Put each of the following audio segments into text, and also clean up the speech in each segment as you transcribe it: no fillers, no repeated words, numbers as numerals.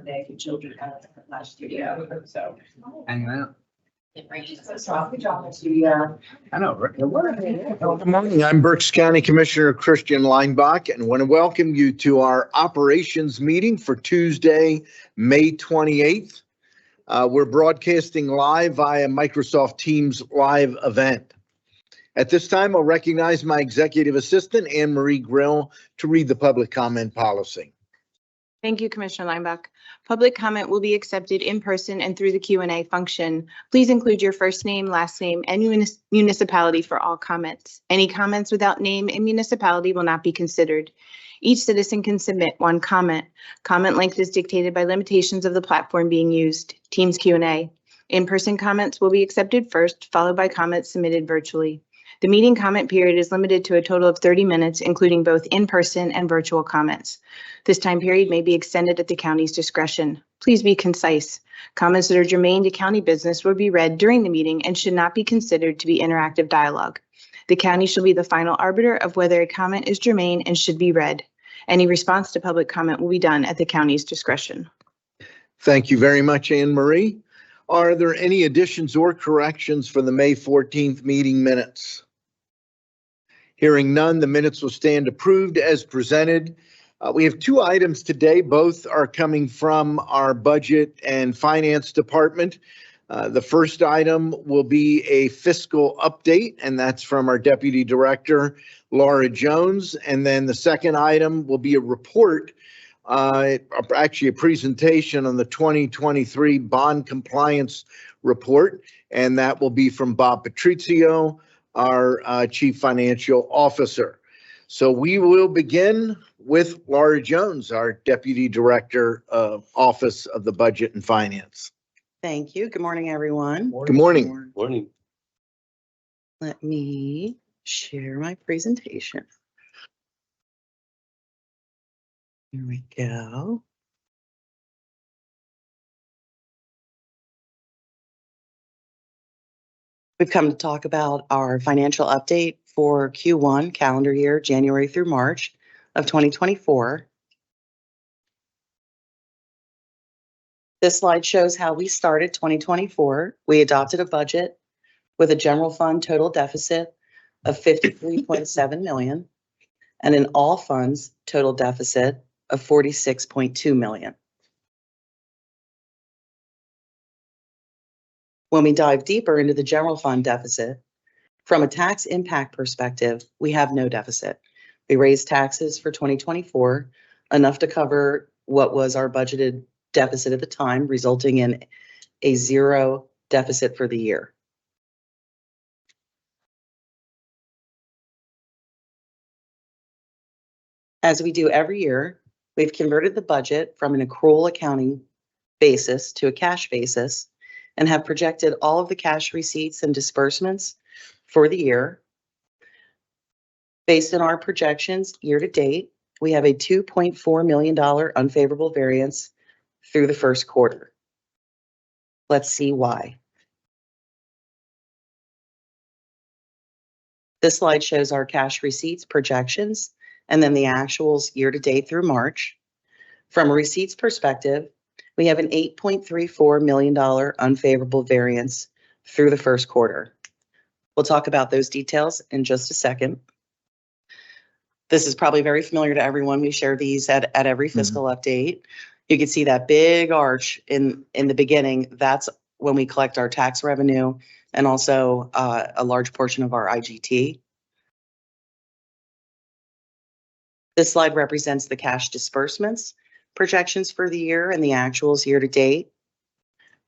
Monday for children out of the last studio. So. Hang on. Good job, studio. I know, right? Good morning. I'm Berks County Commissioner Christian Leinbach and want to welcome you to our operations meeting for Tuesday, May 28th. We're broadcasting live via Microsoft Teams live event. At this time, I'll recognize my executive assistant, Anne Marie Grill, to read the public comment policy. Thank you, Commissioner Leinbach. Public comment will be accepted in person and through the Q&A function. Please include your first name, last name, and municipality for all comments. Any comments without name and municipality will not be considered. Each citizen can submit one comment. Comment length is dictated by limitations of the platform being used. Teams Q&A. In-person comments will be accepted first, followed by comments submitted virtually. The meeting comment period is limited to a total of 30 minutes, including both in-person and virtual comments. This time period may be extended at the county's discretion. Please be concise. Comments that are germane to county business will be read during the meeting and should not be considered to be interactive dialogue. The county shall be the final arbiter of whether a comment is germane and should be read. Any response to public comment will be done at the county's discretion. Thank you very much, Anne Marie. Are there any additions or corrections for the May 14th meeting minutes? Hearing none, the minutes will stand approved as presented. We have two items today. Both are coming from our budget and finance department. The first item will be a fiscal update, and that's from our Deputy Director, Laura Jones. And then the second item will be a report, actually a presentation on the 2023 bond compliance report, and that will be from Bob Patrizio, our Chief Financial Officer. So we will begin with Laura Jones, our Deputy Director of Office of the Budget and Finance. Thank you. Good morning, everyone. Good morning. Morning. Let me share my presentation. Here we go. We've come to talk about our financial update for Q1 calendar year, January through March of 2024. This slide shows how we started 2024. We adopted a budget with a general fund total deficit of $53.7 million and an all funds total deficit of $46.2 million. When we dive deeper into the general fund deficit, from a tax impact perspective, we have no deficit. We raised taxes for 2024, enough to cover what was our budgeted deficit at the time, resulting in a zero deficit for the year. As we do every year, we've converted the budget from an accrual accounting basis to a cash basis and have projected all of the cash receipts and disbursements for the year. Based on our projections year to date, we have a $2.4 million unfavorable variance through the first quarter. Let's see why. This slide shows our cash receipts projections and then the actuals year to date through March. From a receipts perspective, we have an $8.34 million unfavorable variance through the first quarter. We'll talk about those details in just a second. This is probably very familiar to everyone. We share these at every fiscal update. You can see that big arch in the beginning. That's when we collect our tax revenue and also a large portion of our IGT. This slide represents the cash disbursements projections for the year and the actuals year to date.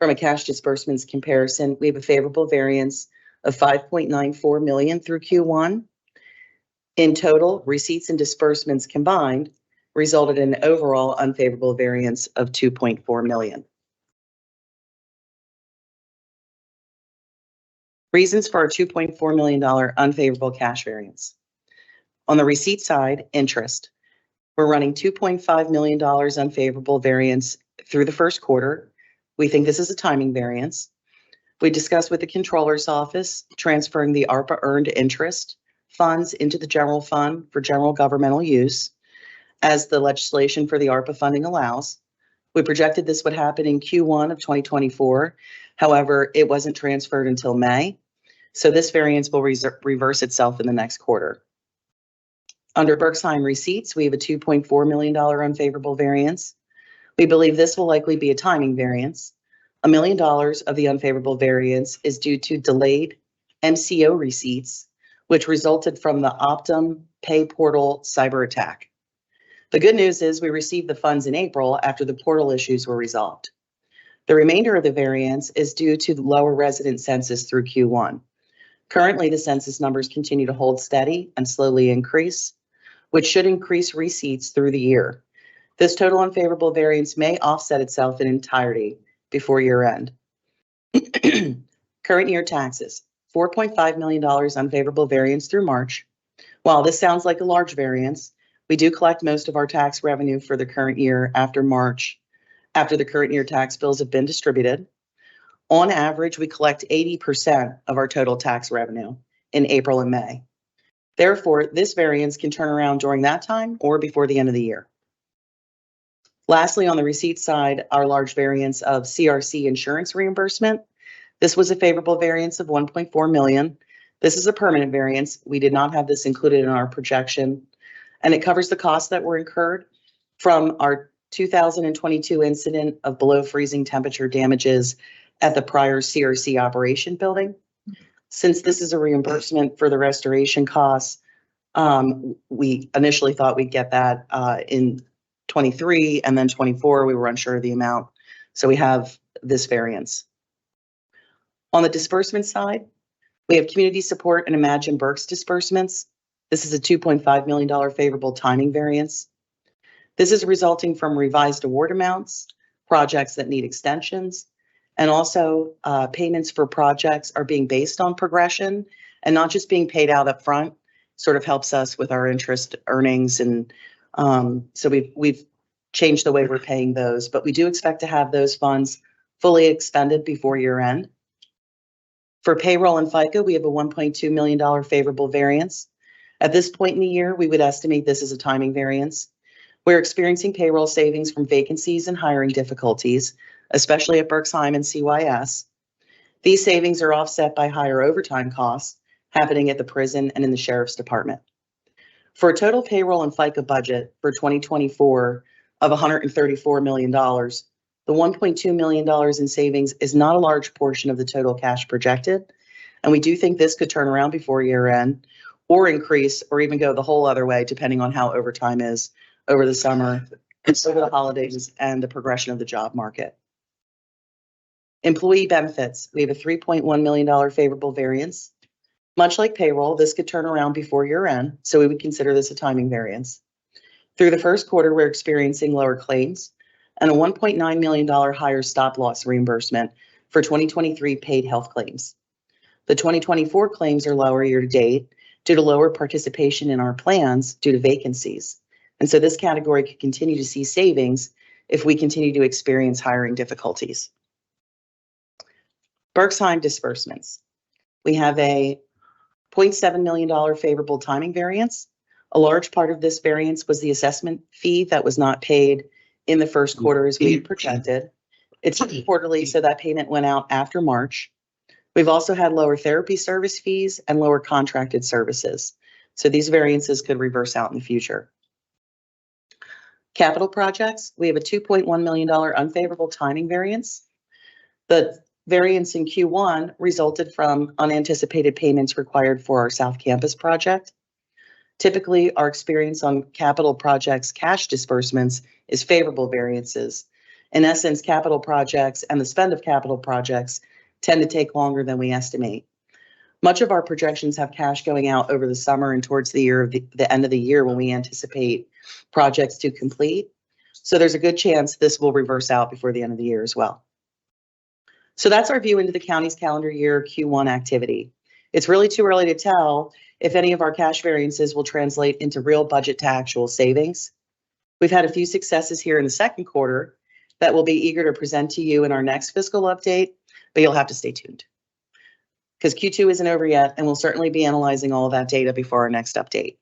From a cash disbursements comparison, we have a favorable variance of $5.94 million through Q1. In total, receipts and disbursements combined resulted in an overall unfavorable variance of $2.4 million. Reasons for our $2.4 million unfavorable cash variance. On the receipt side, interest. We're running $2.5 million unfavorable variance through the first quarter. We think this is a timing variance. We discussed with the controller's office transferring the ARPA earned interest funds into the general fund for general governmental use as the legislation for the ARPA funding allows. We projected this would happen in Q1 of 2024. However, it wasn't transferred until May. So this variance will reverse itself in the next quarter. Under Berksheim receipts, we have a $2.4 million unfavorable variance. We believe this will likely be a timing variance. $1 million of the unfavorable variance is due to delayed MCO receipts, which resulted from the Optum Pay Portal cyber attack. The good news is we received the funds in April after the portal issues were resolved. The remainder of the variance is due to the lower resident census through Q1. Currently, the census numbers continue to hold steady and slowly increase, which should increase receipts through the year. This total unfavorable variance may offset itself in entirety before year end. Current year taxes, $4.5 million unfavorable variance through March. While this sounds like a large variance, we do collect most of our tax revenue for the current year after March, after the current year tax bills have been distributed. On average, we collect 80% of our total tax revenue in April and May. Therefore, this variance can turn around during that time or before the end of the year. Lastly, on the receipt side, our large variance of CRC insurance reimbursement. This was a favorable variance of $1.4 million. This is a permanent variance. We did not have this included in our projection, and it covers the costs that were incurred from our 2022 incident of below freezing temperature damages at the prior CRC operation building. Since this is a reimbursement for the restoration costs, we initially thought we'd get that in 23 and then 24. We were unsure of the amount. So we have this variance. On the disbursement side, we have community support and Imagine Berks disbursements. This is a $2.5 million favorable timing variance. This is resulting from revised award amounts, projects that need extensions, and also payments for projects are being based on progression and not just being paid out up front. Sort of helps us with our interest earnings, and so we've changed the way we're paying those, but we do expect to have those funds fully expended before year end. For payroll and FICA, we have a $1.2 million favorable variance. At this point in the year, we would estimate this as a timing variance. We're experiencing payroll savings from vacancies and hiring difficulties, especially at Berksheim and CYS. These savings are offset by higher overtime costs happening at the prison and in the sheriff's department. For a total payroll and FICA budget for 2024 of $134 million, the $1.2 million in savings is not a large portion of the total cash projected, and we do think this could turn around before year end or increase or even go the whole other way, depending on how overtime is over the summer, over the holidays, and the progression of the job market. Employee benefits, we have a $3.1 million favorable variance. Much like payroll, this could turn around before year end, so we would consider this a timing variance. Through the first quarter, we're experiencing lower claims and a $1.9 million higher stop loss reimbursement for 2023 paid health claims. The 2024 claims are lower year to date due to lower participation in our plans due to vacancies. And so this category could continue to see savings if we continue to experience hiring difficulties. Berksheim disbursements. We have a $0.7 million favorable timing variance. A large part of this variance was the assessment fee that was not paid in the first quarter as we had projected. It's quarterly, so that payment went out after March. We've also had lower therapy service fees and lower contracted services. So these variances could reverse out in the future. Capital projects, we have a $2.1 million unfavorable timing variance. The variance in Q1 resulted from unanticipated payments required for our South Campus project. Typically, our experience on capital projects cash disbursements is favorable variances. In essence, capital projects and the spend of capital projects tend to take longer than we estimate. Much of our projections have cash going out over the summer and towards the end of the year when we anticipate projects to complete. So there's a good chance this will reverse out before the end of the year as well. So that's our view into the county's calendar year Q1 activity. It's really too early to tell if any of our cash variances will translate into real budget to actual savings. We've had a few successes here in the second quarter that we'll be eager to present to you in our next fiscal update, but you'll have to stay tuned because Q2 isn't over yet, and we'll certainly be analyzing all of that data before our next update.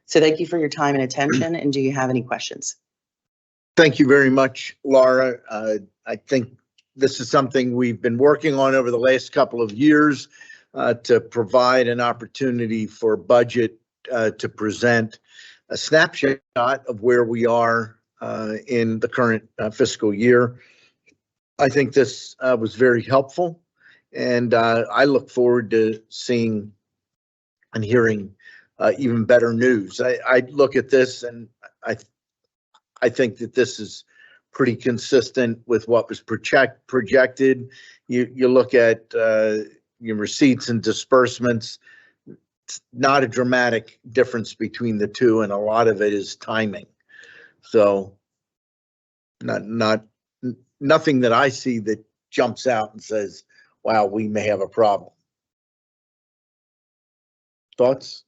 So thank you for your time and attention, and do you have any questions? Thank you very much, Laura. I think this is something we've been working on over the last couple of years to provide an opportunity for budget to present a snapshot of where we are in the current fiscal year. I think this was very helpful, and I look forward to seeing and hearing even better news. I look at this and I think that this is pretty consistent with what was projected. You look at your receipts and disbursements, it's not a dramatic difference between the two, and a lot of it is timing. So nothing that I see that jumps out and says, wow, we may have a problem. Thoughts?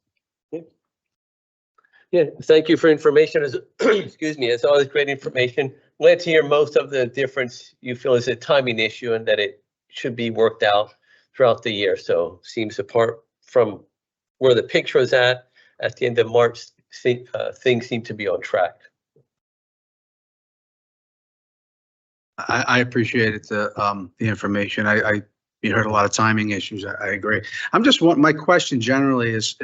Yeah, thank you for information. Excuse me, it's always great information. Glad to hear most of the difference you feel is a timing issue and that it should be worked out throughout the year. So seems apart from where the picture is at the end of March, things seem to be on track. I appreciate it, the information. You heard a lot of timing issues. I agree. My question generally is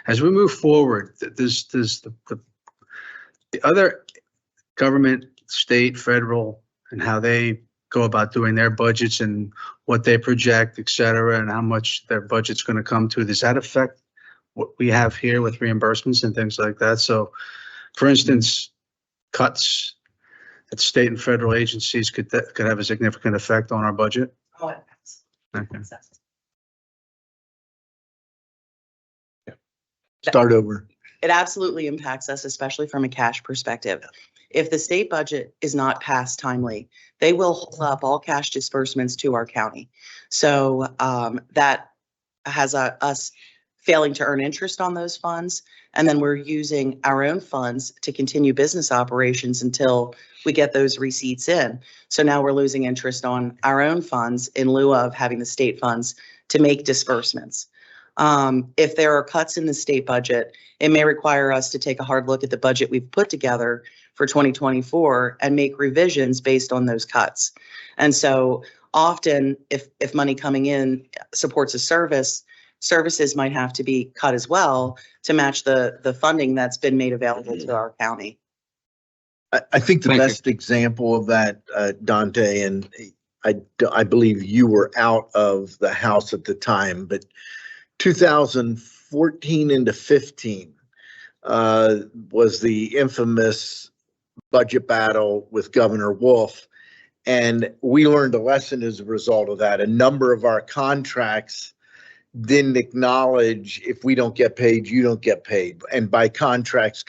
as we move forward, does the other government, state, federal, and how they go about doing their budgets and what they project, et cetera, and how much their budget's going to come to, does that affect what we have here with reimbursements and things like that? So, for instance, cuts at state and federal agencies could have a significant effect on our budget? Oh, it has. Okay. Start over. It absolutely impacts us, especially from a cash perspective. If the state budget is not passed timely, they will hold up all cash disbursements to our county. So that has us failing to earn interest on those funds. And then we're using our own funds to continue business operations until we get those receipts in. So now we're losing interest on our own funds in lieu of having the state funds to make disbursements. If there are cuts in the state budget, it may require us to take a hard look at the budget we've put together for 2024 and make revisions based on those cuts. And so often if money coming in supports a service, services might have to be cut as well to match the funding that's been made available to our county. I think the Thank you. best example of that, Dante, and I believe you were out of the House at the time, but 2014 into 15 was the infamous budget battle with Governor Wolf. And we learned a lesson as a result of that. A number of our contracts didn't acknowledge if we don't get paid, you don't get paid. And by contracts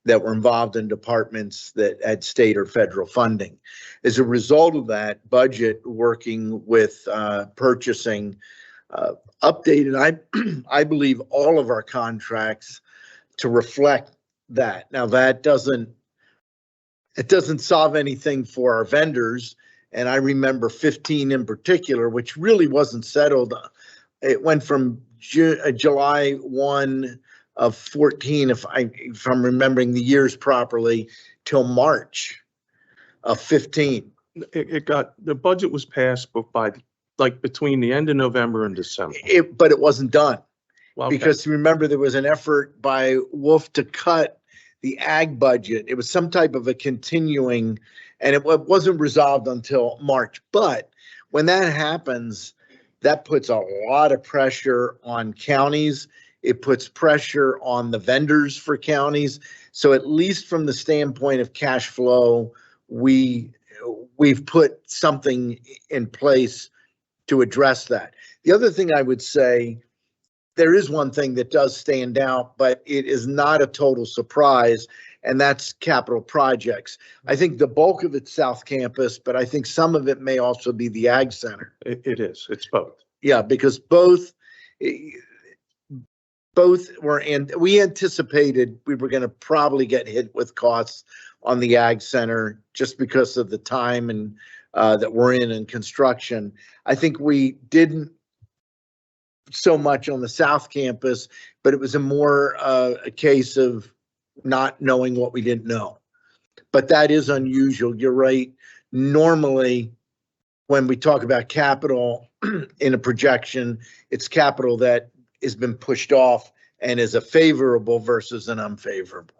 that were involved in departments that had state or federal funding. As a result of that, budget working with purchasing updated, I believe, all of our contracts to reflect that. Now it doesn't solve anything for our vendors. And I remember 15 in particular, which really wasn't settled. It went from July 1 of 14, if I'm remembering the years properly, till March of 15. The budget was passed by between the end of November and December. But it wasn't done. Well, okay. Because remember, there was an effort by Wolf to cut the ag budget. It was some type of a continuing, and it wasn't resolved until March. But when that happens, that puts a lot of pressure on counties. It puts pressure on the vendors for counties. So at least from the standpoint of cash flow, we've put something in place to address that. The other thing I would say, there is one thing that does stand out, but it is not a total surprise, and that's capital projects. I think the bulk of it's South Campus, but I think some of it may also be the Ag Center. It is. It's both. Yeah, because both were, and we anticipated we were going to probably get hit with costs on the Ag Center just because of the time and that we're in construction. I think we didn't so much on the South Campus, but it was a more a case of not knowing what we didn't know. but that is unusual. You're right. Normally, when we talk about capital in a projection, it's capital that has been pushed off and is a favorable versus an unfavorable.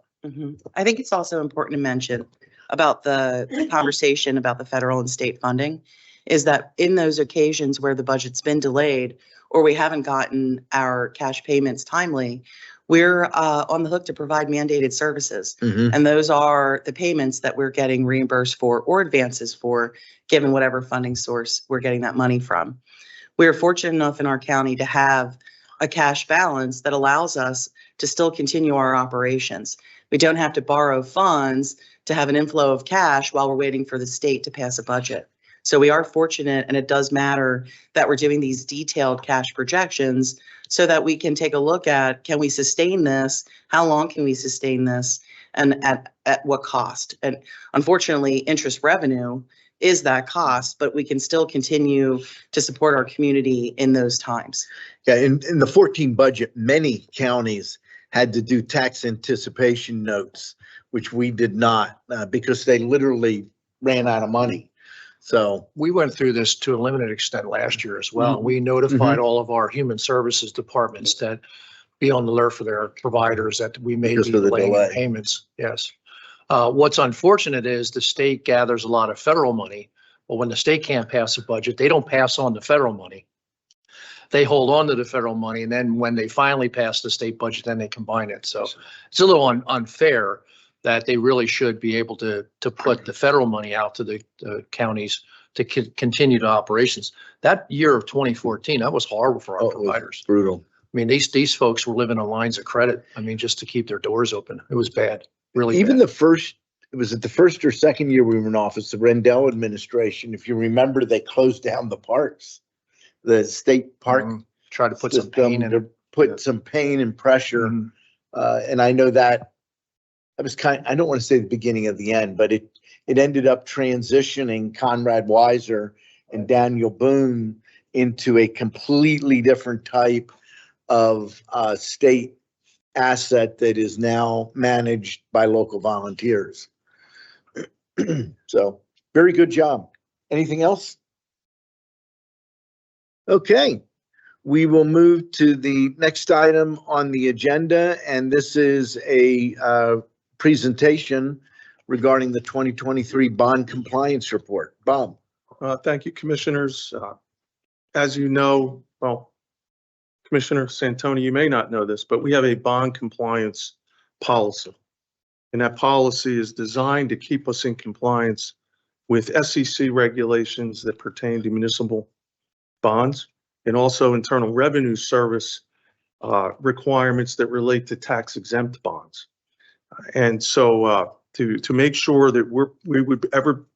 I think it's also important to mention about the conversation about the federal and state funding is that in those occasions where the budget's been delayed or we haven't gotten our cash payments timely, we're on the hook to provide mandated services. And those are the payments that we're getting reimbursed for or advances for, given whatever funding source we're getting that money from. We are fortunate enough in our county to have a cash balance that allows us to still continue our operations. We don't have to borrow funds to have an inflow of cash while we're waiting for the state to pass a budget. So we are fortunate, and it does matter that we're doing these detailed cash projections so that we can take a look at, can we sustain this? How long can we sustain this? And at what cost? And unfortunately, interest revenue is that cost, but we can still continue to support our community in those times. Yeah, in the 14 budget, many counties had to do tax anticipation notes, which we did not because they literally ran out of money. So we went through this to a limited extent last year as well. We notified all of our human services departments that be on the alert for their providers that we may be delaying in payments. Yes. What's unfortunate is the state gathers a lot of federal money. Well, when the state can't pass a budget, they don't pass on the federal money. They hold on to the federal money, and then when they finally pass the state budget, then they combine it. So it's a little unfair that they really should be able to put the federal money out to the counties to continue the operations. That year of 2014, that was horrible for our providers. Brutal. I mean, these folks were living on lines of credit. I mean, just to keep their doors open. It was bad, really Even bad. it was at the first or second year we were in office, the Rendell administration, if you remember, they closed down the parks, the state park. Try to put some pain in to it. put some pain and pressure. And I know that was I don't want to say the beginning of the end, but it ended up transitioning Conrad Weiser and Daniel Boone into a completely different type of state asset that is now managed by local volunteers. So very good job. Anything else? Okay, we will move to the next item on the agenda, and this is a presentation regarding the 2023 bond compliance report. Bob. Thank you, commissioners. As you know, well, Commissioner Santoni, you may not know this, but we have a bond compliance policy. And that policy is designed to keep us in compliance with SEC regulations that pertain to municipal bonds and also Internal Revenue Service requirements that relate to tax exempt bonds. And so to make sure that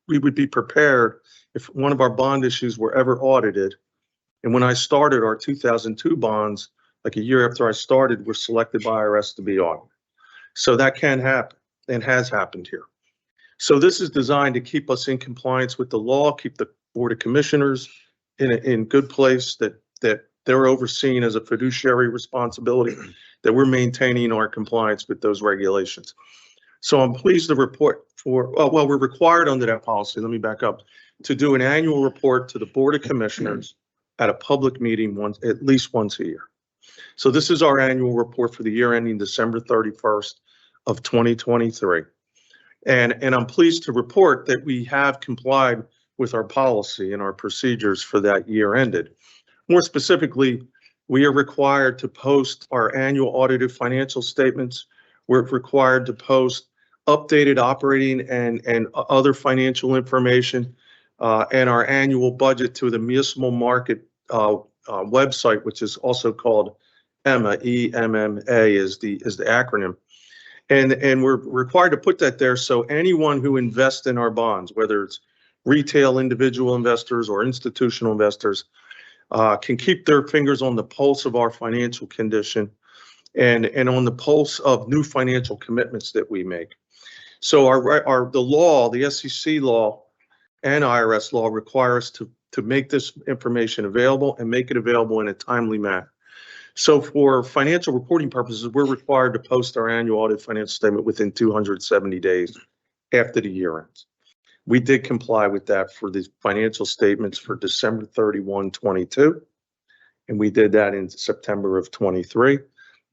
we would be prepared if one of our bond issues were ever audited. And when I started, our 2002 bonds, like a year after I started, were selected by IRS to be audited. So that can happen and has happened here. So this is designed to keep us in compliance with the law, keep the Board of Commissioners in good place, that they're overseen as a fiduciary responsibility, that we're maintaining our compliance with those regulations. So I'm pleased to report well, we're required under that policy, let me back up, to do an annual report to the Board of Commissioners at a public meeting at least once a year. So this is our annual report for the year ending December 31st of 2023. And I'm pleased to report that we have complied with our policy and our procedures for that year ended. More specifically, we are required to post our annual audited financial statements. We're required to post updated operating and other financial information and our annual budget to the municipal market website, which is also called EMMA, EMMA is the acronym. And we're required to put that there so anyone who invests in our bonds, whether it's retail individual investors or institutional investors, can keep their fingers on the pulse of our financial condition and on the pulse of new financial commitments that we make. So the law, the SEC law and IRS law require us to make this information available and make it available in a timely manner. So for financial reporting purposes, we're required to post our annual audit financial statement within 270 days after the year ends. We did comply with that for the financial statements for December 31, 22. And we did that in September of 23.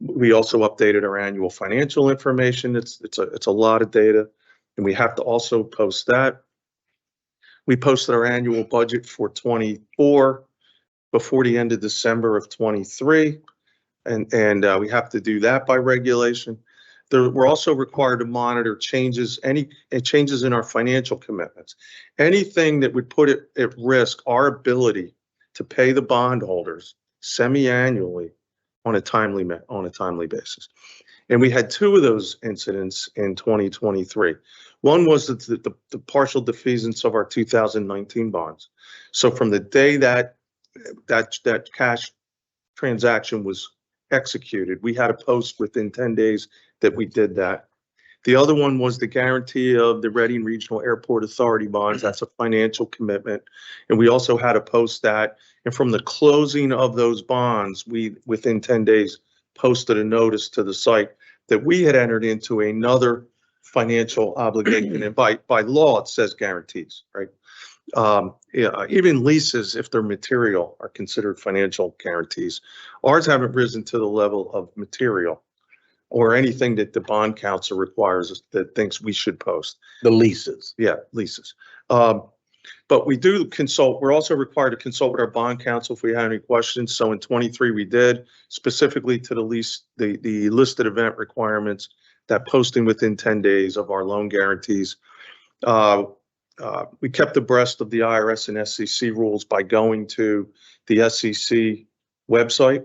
We also updated our annual financial information. It's a lot of data, and we have to also post that. We posted our annual budget for 24 before the end of December of 23, and we have to do that by regulation. We're also required to monitor changes in our financial commitments. Anything that would put it at risk our ability to pay the bondholders semi-annually on a timely basis. And we had two of those incidents in 2023. One was the partial defeasance of our 2019 bonds. So from the day that cash transaction was executed, we had to post within 10 days that we did that. The other one was the guarantee of the Reading Regional Airport Authority bonds. That's a financial commitment. And we also had to post that. And from the closing of those bonds, we, within 10 days, posted a notice to the site that we had entered into another financial obligation. And by law, it says guarantees, right? Yeah, even leases, if they're material, are considered financial guarantees. Ours haven't risen to the level of material or anything that the bond counsel requires us that thinks we should post. The leases. Yeah, leases. But we do consult. We're also required to consult with our bond counsel if we have any questions. So in 23, we did, specifically to the lease, the listed event requirements, that posting within 10 days of our loan guarantees. We kept abreast of the IRS and SEC rules by going to the SEC website,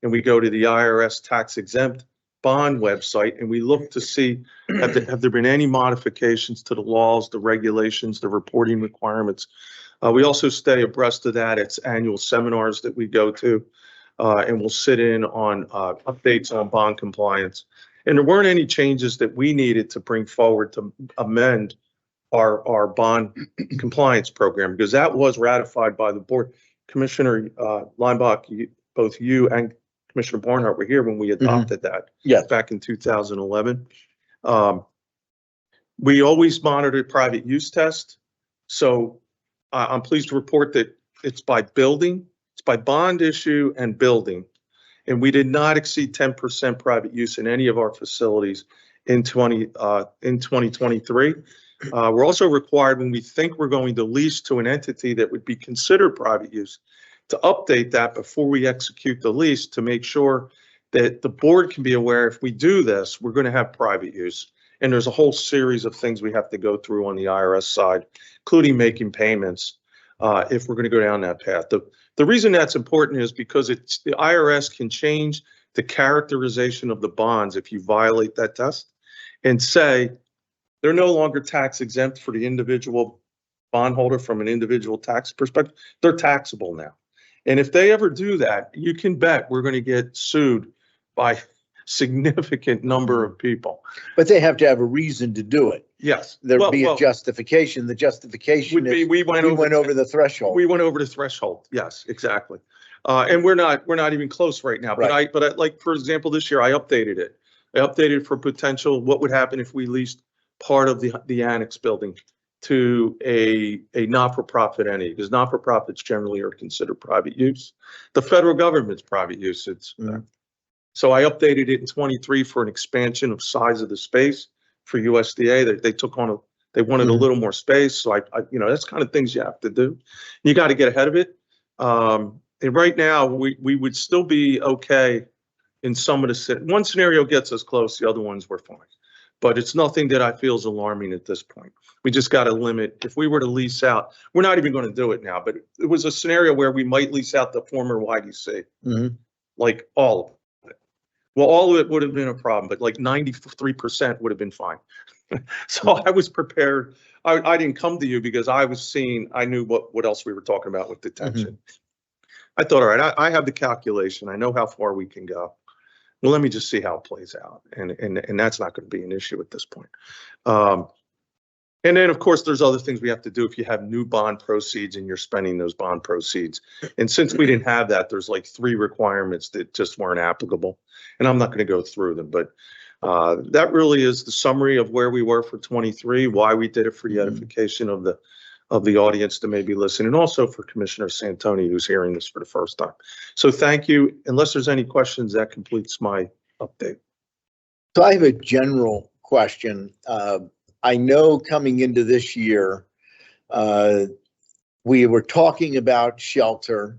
and we go to the IRS tax exempt bond website, and we look to see have there been any modifications to the laws, the regulations, the reporting requirements. We also stay abreast of that. It's annual seminars that we go to, and we'll sit in on updates on bond compliance. And there weren't any changes that we needed to bring forward to amend our bond compliance program, because that was ratified by the board. Commissioner Leinbach, both you and Commissioner Barnhart were here when we adopted that. Yes. Back in 2011. We always monitored private use test. So I'm pleased to report that it's by building, it's by bond issue and building. And we did not exceed 10% private use in any of our facilities in 2023. We're also required, when we think we're going to lease to an entity that would be considered private use, to update that before we execute the lease to make sure that the board can be aware if we do this, we're going to have private use. And there's a whole series of things we have to go through on the IRS side, including making payments if we're going to go down that path. The reason that's important is because the IRS can change the characterization of the bonds if you violate that test and say they're no longer tax exempt for the individual bondholder from an individual tax perspective. They're taxable now. And if they ever do that, you can bet we're going to get sued by significant number of people. But they have to have a reason to do it. Yes. There'd be a justification. The justification would be is we went over the threshold. We went over the threshold. Yes, exactly. And we're not even close right now. But Right. I like, for example, this year I updated it. I updated for potential what would happen if we leased part of the annex building to a not-for-profit entity, because not-for-profits generally are considered private use. The federal government's private use. So I updated it in 23 for an expansion of size of the space for USDA. They wanted a little more space. So I that's kind of things you have to do. You got to get ahead of it. And right now we would still be okay in some of the, one scenario gets us close, the other ones we're fine. But it's nothing that I feel is alarming at this point. We just got to limit. If we were to lease out, we're not even going to do it now, but it was a scenario where we might lease out the former YDC, like all of it. Well, all of it would have been a problem, but like 93% would have been fine. So I was prepared. I didn't come to you because I knew what else we were talking about with detention. I thought, all right, I have the calculation. I know how far we can go. Well, let me just see how it plays out. And that's not going to be an issue at this point. And then, of course, there's other things we have to do if you have new bond proceeds and you're spending those bond proceeds. And since we didn't have that, there's like 3 requirements that just weren't applicable. And I'm not going to go through them, but That really is the summary of where we were for 23, why we did it for the edification of the audience that may be listening, and also for Commissioner Santoni, who's hearing this for the first time. So thank you. Unless there's any questions, that completes my update. So I have a general question. I know coming into this year, we were talking about shelter.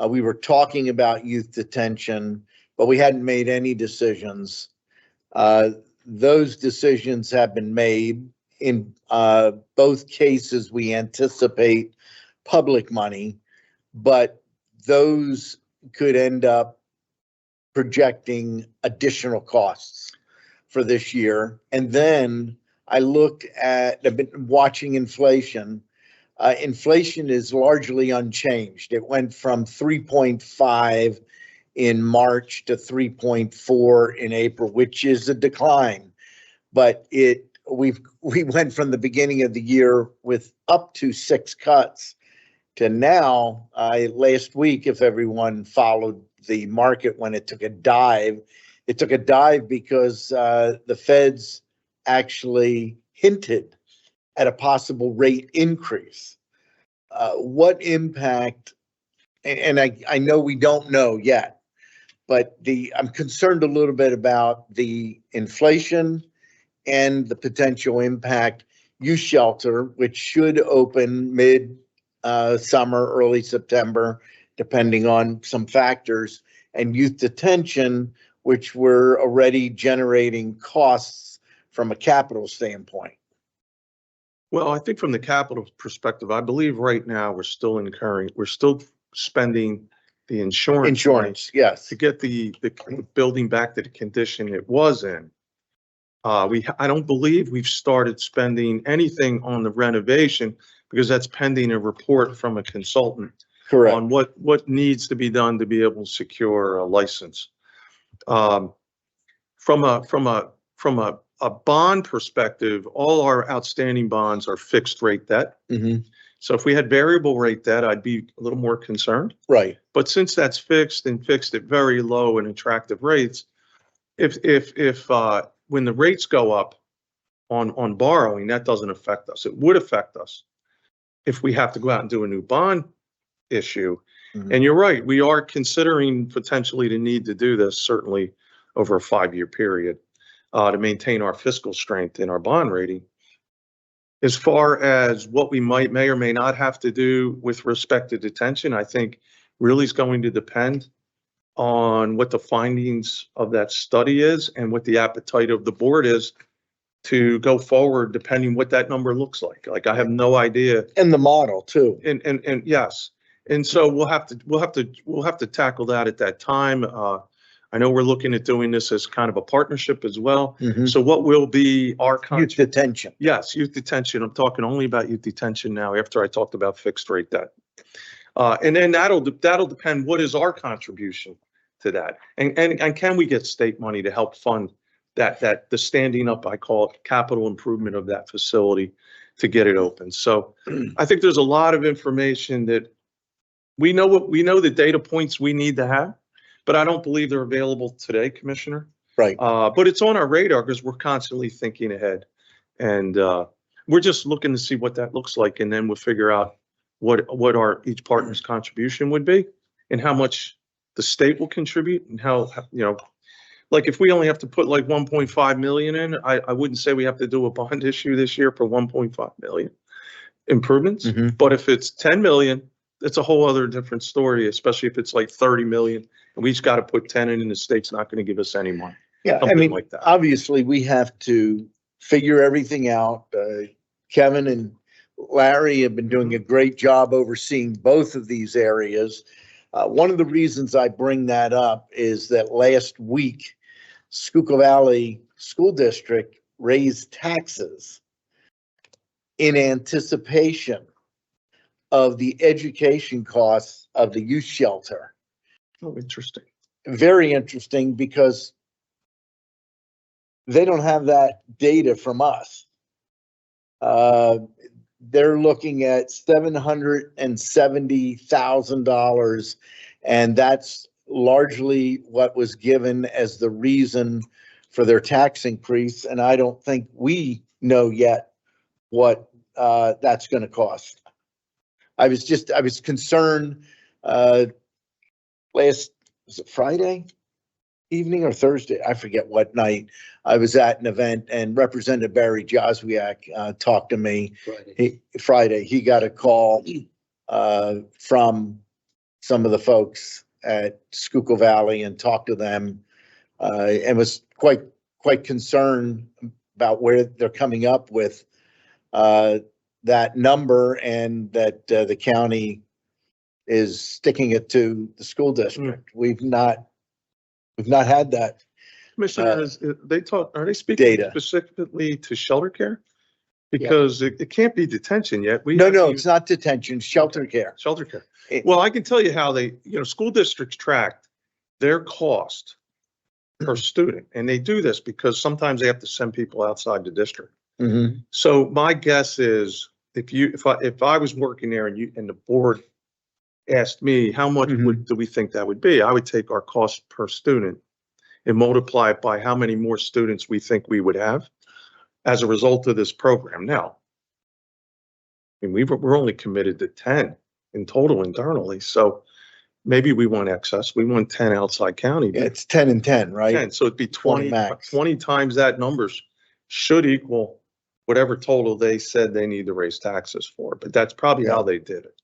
We were talking about youth detention, but we hadn't made any decisions. Those decisions have been made. In both cases, we anticipate public money, but those could end up projecting additional costs for this year. And then I've been watching inflation. Inflation is largely unchanged. It went from 3.5 in March to 3.4 in April, which is a decline. But we went from the beginning of the year with up to 6 cuts to now, last week, if everyone followed the market when it took a dive because the feds actually hinted at a possible rate increase. What impact, and I know we don't know yet, but I'm concerned a little bit about the inflation and the potential impact. Youth shelter, which should open mid-summer, early September, depending on some factors, and youth detention, which were already generating costs from a capital standpoint. Well, I think from the capital perspective, I believe right now we're still spending the insurance money Yes. to get the building back to the condition it was in. I don't believe we've started spending anything on the renovation because that's pending a report from a consultant. Correct. On what needs to be done to be able to secure a license. From a bond perspective, all our outstanding bonds are fixed rate debt. Mm-hmm. So if we had variable rate debt, I'd be a little more concerned. Right. But since that's fixed and fixed at very low and attractive rates, if when the rates go up on borrowing, that doesn't affect us. It would affect us if we have to go out and do a new bond issue. Mm-hmm. And you're right, we are considering potentially the need to do this certainly over a 5-year period to maintain our fiscal strength in our bond rating. As far as what we may or may not have to do with respect to detention, I think really is going to depend on what the findings of that study is and what the appetite of the board is to go forward, depending what that number looks like. Like, I have no idea. And the model too. And yes. And so we'll have to tackle that at that time. I know we're looking at doing this as kind of a partnership as well. Mm-hmm. So what will be our Youth detention? Yes, youth detention. I'm talking only about youth detention now after I talked about fixed rate debt. And then that'll depend what is our contribution to that. And can we get state money to help fund that the standing up, I call it, capital improvement of that facility to get it open. So I think there's a lot of information that we know the data points we need to have, but I don't believe they're available today, Commissioner. Right. But it's on our radar because we're constantly thinking ahead, and we're just looking to see what that looks like, and then we'll figure out what our each partner's contribution would be and how much the state will contribute, and how, like, if we only have to put like 1.5 million in, I wouldn't say we have to do a bond issue this year for 1.5 million improvements. Mm-hmm. But if it's 10 million, it's a whole other different story, especially if it's like 30 million and we just got to put 10 in and the state's not going to give us any money. Yeah, Something I mean, like that. obviously we have to figure everything out. Kevin and Larry have been doing a great job overseeing both of these areas. One of the reasons I bring that up is that last week, Schuylkill Valley School District raised taxes in anticipation of the education costs of the youth shelter. Oh, interesting. Very interesting, because they don't have that data from us. They're looking at $770,000, and that's largely what was given as the reason for their tax increase, and I don't think we know yet what that's going to cost. I was concerned was it Friday evening or Thursday? I forget what night. I was at an event and Representative Barry Joswiak talked to me. Friday, he got a call from some of the folks at Schuylkill Valley and talked to them and was quite concerned about where they're coming up with that number, and that the county is sticking it to the school district. We've not had that. Commissioner, are they speaking Data. specifically to shelter care? Because it can't be detention yet. No, it's not detention, shelter care. Shelter care. It- Well, I can tell you how school districts track their cost per student. And they do this because sometimes they have to send people outside the district. Mhm. So my guess is if I was working there and the board asked me, how much do we think that would be? I would take our cost per student and multiply it by how many more students we think we would have as a result of this program. Now, I mean, we're only committed to 10 in total internally. So maybe we want excess. We want 10 outside county. Yeah, it's 10 and 10, right? 10, so it'd be 20 20 max. 20 times that numbers should equal whatever total they said they need to raise taxes for. But that's probably how they did it.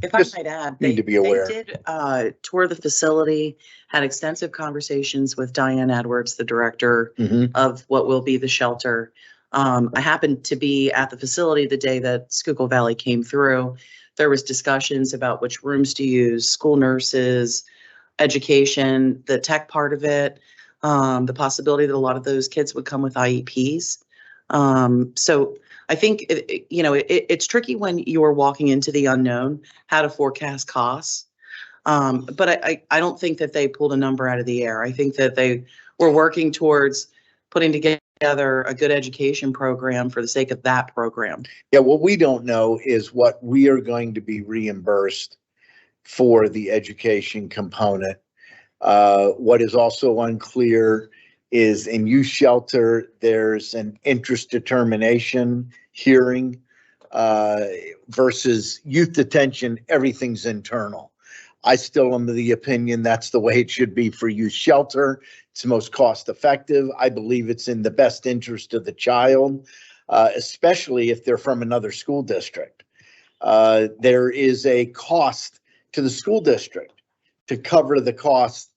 If I Just might add, need to be aware. They did tour the facility, had extensive conversations with Diane Edwards, the director Mhm. of what will be the shelter. I happened to be at the facility the day that Schuylkill Valley came through. There was discussions about which rooms to use, school nurses, education, the tech part of it, the possibility that a lot of those kids would come with IEPs. So I think, it's tricky when you're walking into the unknown, how to forecast costs. But I don't think that they pulled a number out of the air. I think that they were working towards putting together a good education program for the sake of that program. Yeah, what we don't know is what we are going to be reimbursed for the education component. What is also unclear is in youth shelter, there's an interest determination hearing versus youth detention, everything's internal. I still am of the opinion that's the way it should be for youth shelter. It's most cost effective. I believe it's in the best interest of the child, especially if they're from another school district. There is a cost to the school district to cover the cost.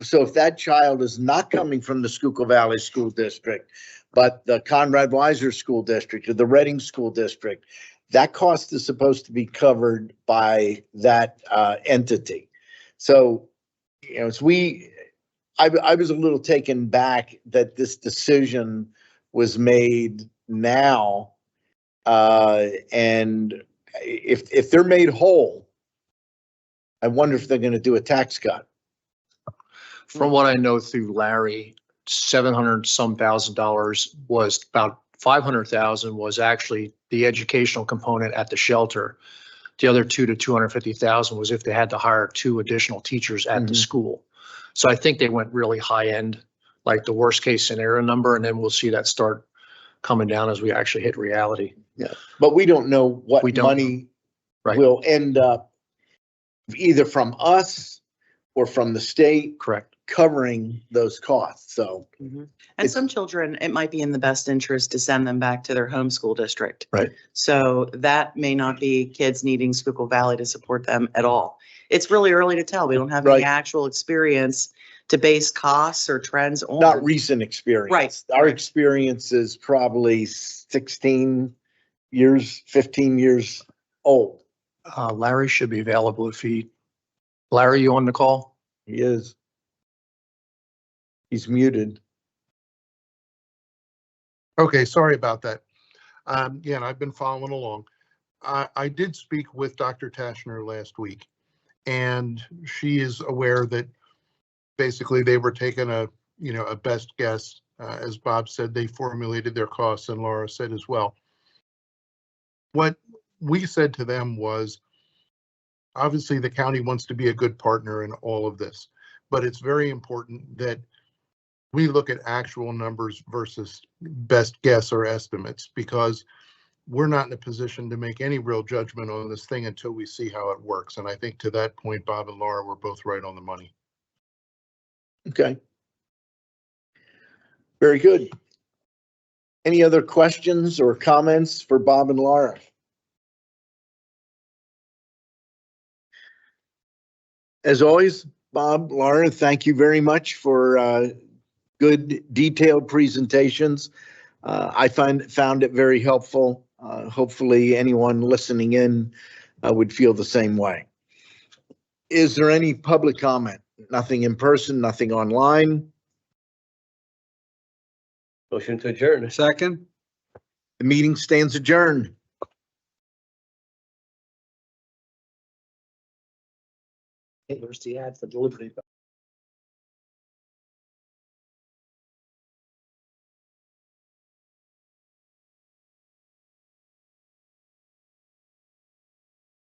So if that child is not coming from the Schuylkill Valley School District, but the Conrad Weiser School District or the Reading School District, that cost is supposed to be covered by that entity. So, as I was a little taken back that this decision was made now. And if they're made whole, I wonder if they're going to do a tax cut. From what I know through Larry, $700 thousand was about 500,000 was actually the educational component at the shelter. The other 200 to 250,000 was if they had to hire 2 additional teachers at the school. So I think they went really high end, like the worst case scenario number, and then we'll see that start coming down as we actually hit reality. Yeah, but we don't know what money will end up either from us or from the state. Correct. Covering those costs. So, And some children, it might be in the best interest to send them back to their home school district. Right. So that may not be kids needing Schuylkill Valley to support them at all. It's really early to tell. We don't have any actual experience to base costs or trends on. Not recent experience. Right. Our experience is probably 16 years, 15 years old. Larry should be available if Larry, you on the call? He is. He's muted. Okay, sorry about that. Yeah, and I've been following along. I did speak with Dr. Tashner last week, and she is aware that basically they were taking a best guess. As Bob said, they formulated their costs, and Laura said as well. What we said to them was, obviously the county wants to be a good partner in all of this, but it's very important that we look at actual numbers versus best guess or estimates, because we're not in a position to make any real judgment on this thing until we see how it works. And I think to that point, Bob and Laura were both right on the money. Okay. Very good. Any other questions or comments for Bob and Laura? As always, Bob, Laura, thank you very much for good detailed presentations. I found it very helpful. Hopefully anyone listening in would feel the same way. Is there any public comment? Nothing in person, nothing online. Motion to adjourn. Second? The meeting stands adjourned. There's the ad for the Liberty Bell.